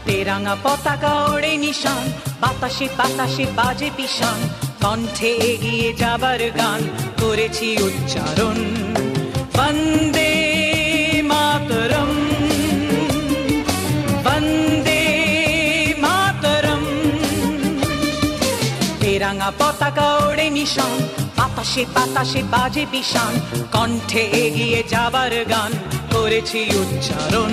তেরাঙা পতাকা ওড়ে নিশান, বাতাসে বাতাসে বাজে পিশান, কণ্ঠে এগিয়ে যাবার গান করেছি উচ্চারণ। বন্দে মাতরম, বন্দে মাতরম। তেরাঙা পতাকা ওড়ে নিশান, বাতাসে বাতাসে বাজে পিশান, কণ্ঠে এগিয়ে যাবার গান করেছি উচ্চারণ।